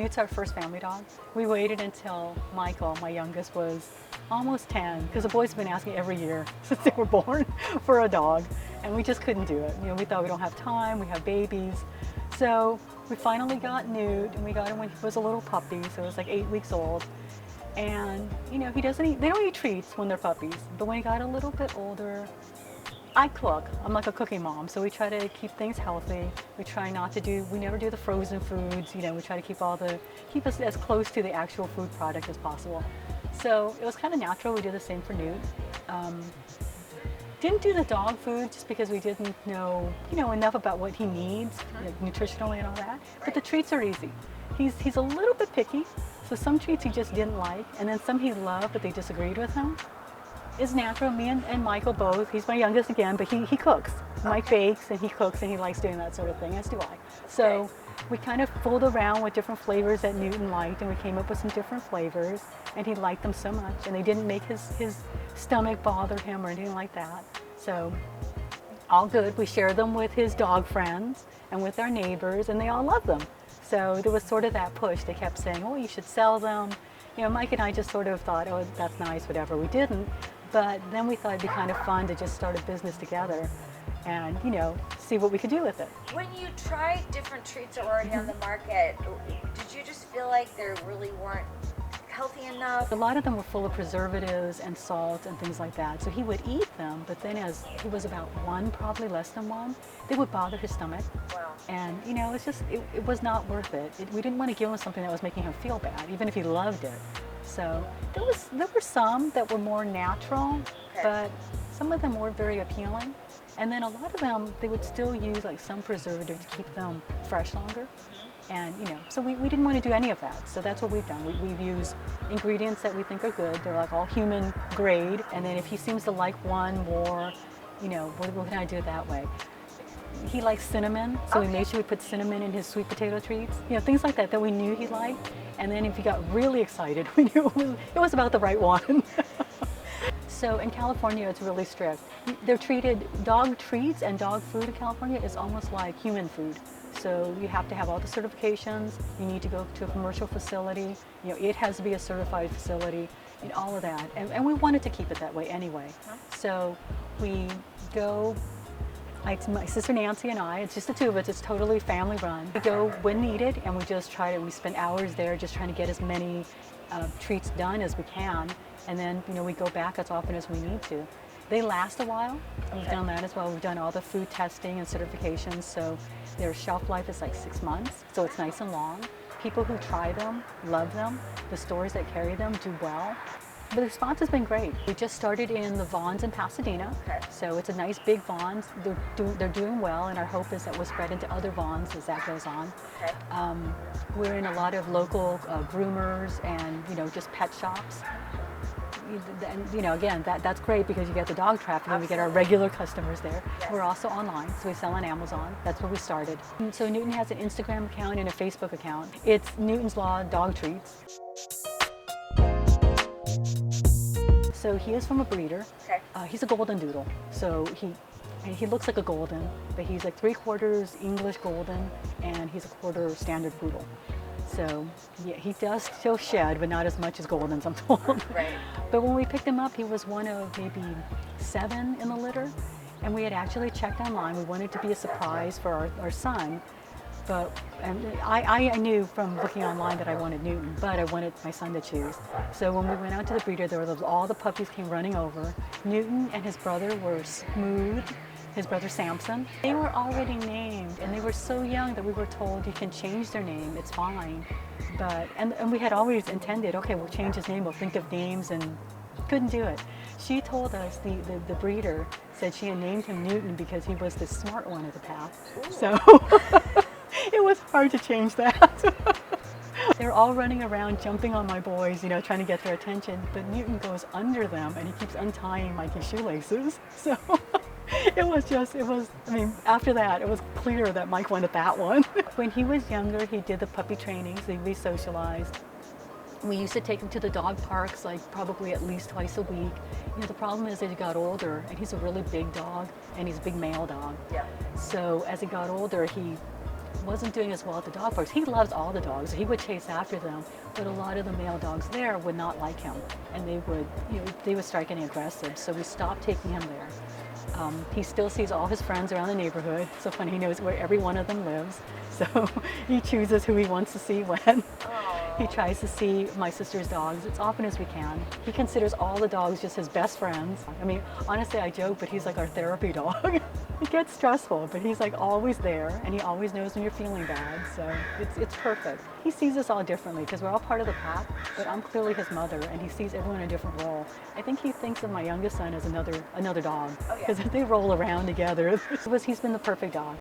It's our first family dog. We waited until Michael, my youngest, was almost 10, because the boys have been asking every year since they were born for a dog, and we just couldn't do it. We thought we don't have time, we have babies. So we finally got Newt, and we got him when he was a little puppy, so he was like 8 weeks old. And he doesn't eat, they don't eat treats when they're puppies, but when he got a little bit older, I cook. I'm like a cooking mom, so we try to keep things healthy. We never do the frozen foods. We try to keep us as close to the actual food product as possible. So it was kind of natural. We did the same for Newt. Didn't do the dog food just because we didn't know, enough about what he needs, like nutritionally and all that. But the treats are easy. He's a little bit picky, so some treats he just didn't like, and then some he loved, but they disagreed with him. It's natural. Me and Michael both. He's my youngest again, but he cooks. Mike bakes and he cooks and he likes doing that sort of thing, as do I. So we kind of fooled around with different flavors that Newton liked, and we came up with some different flavors, and he liked them so much, and they didn't make his stomach bother him or anything like that. So all good. We shared them with his dog friends and with our neighbors, and they all loved them. So there was sort of that push. They kept saying, oh, you should sell them. Mike and I just sort of thought, oh, that's nice, whatever. We didn't. But then we thought it'd be kind of fun to just start a business together and, see what we could do with it. When you tried different treats that were already on the market, did you just feel like they really weren't healthy enough? A lot of them were full of preservatives and salt and things like that. So he would eat them, but then as he was about 1, probably less than 1, they would bother his stomach. Wow. And, it was not worth it. We didn't want to give him something that was making him feel bad, even if he loved it. So there were some that were more natural, but some of them weren't very appealing. And then a lot of them, they would still use like some preservative to keep them fresh longer. And so we didn't want to do any of that. So that's what we've done. We've used ingredients that we think are good. They're like all human grade. And then if he seems to like one more, we're going to do it that way. He likes cinnamon, so we made sure we put cinnamon in his sweet potato treats. Things like that we knew he liked. And then if he got really excited, we knew it was about the right one. So in California, it's really strict. They're treated, dog treats and dog food in California is almost like human food. So you have to have all the certifications. You need to go to a commercial facility. It has to be a certified facility and all of that. And we wanted to keep it that way anyway. So we go, like my sister Nancy and I, it's just the two of us, it's totally family run. We go when needed, and we spend hours there just trying to get as many treats done as we can. And then, we go back as often as we need to. They last a while. We've done that as well. We've done all the food testing and certifications, so their shelf life is like 6 months, so it's nice and long. People who try them love them. The stores that carry them do well. The response has been great. We just started in the Vons in Pasadena, so it's a nice big Vons. They're doing well, and our hope is that we'll spread into other Vons as that goes on. We're in a lot of local groomers and just pet shops. And again, that's great because you get the dog traffic and we get our regular customers there. We're also online, so we sell on Amazon. That's where we started. And so Newton has an Instagram account and a Facebook account. It's Newton's Law Dog Treats. So he is from a breeder. He's a golden doodle. So he looks like a golden, but he's like 3/4 English golden, and he's a quarter standard poodle. So yeah, he does still shed, but not as much as goldens, I'm told. But when we picked him up, he was one of maybe 7 in the litter, and we had actually checked online. We wanted to be a surprise for our son. And I knew from looking online that I wanted Newton, but I wanted my son to choose. So when we went out to the breeder, all the puppies came running over. Newton and his brother were Smooth, his brother Samson. They were already named, and they were so young that we were told you can change their name, it's fine. And we had always intended, okay, we'll change his name, we'll think of names, and couldn't do it. She told us, the breeder said she had named him Newton because he was the smart one of the pack. So it was hard to change that. They're all running around, jumping on my boys, trying to get their attention, but Newton goes under them and he keeps untying like his shoelaces. So after that, it was clear that Mike wanted that one. When he was younger, he did the puppy trainings, we socialized. We used to take him to the dog parks, like probably at least twice a week. The problem is that he got older, and he's a really big dog, and he's a big male dog. So as he got older, he wasn't doing as well at the dog parks. He loves all the dogs. He would chase after them, but a lot of the male dogs there would not like him, and they would start getting aggressive. So we stopped taking him there. He still sees all his friends around the neighborhood. So funny, he knows where every one of them lives. So he chooses who he wants to see when. He tries to see my sister's dogs as often as we can. He considers all the dogs just his best friends. I mean, honestly, I joke, but he's like our therapy dog. It gets stressful, but he's like always there, and he always knows when you're feeling bad. So it's perfect. He sees us all differently because we're all part of the pack, but I'm clearly his mother, and he sees everyone in a different role. I think he thinks of my youngest son as another dog because they roll around together. He's been the perfect dog.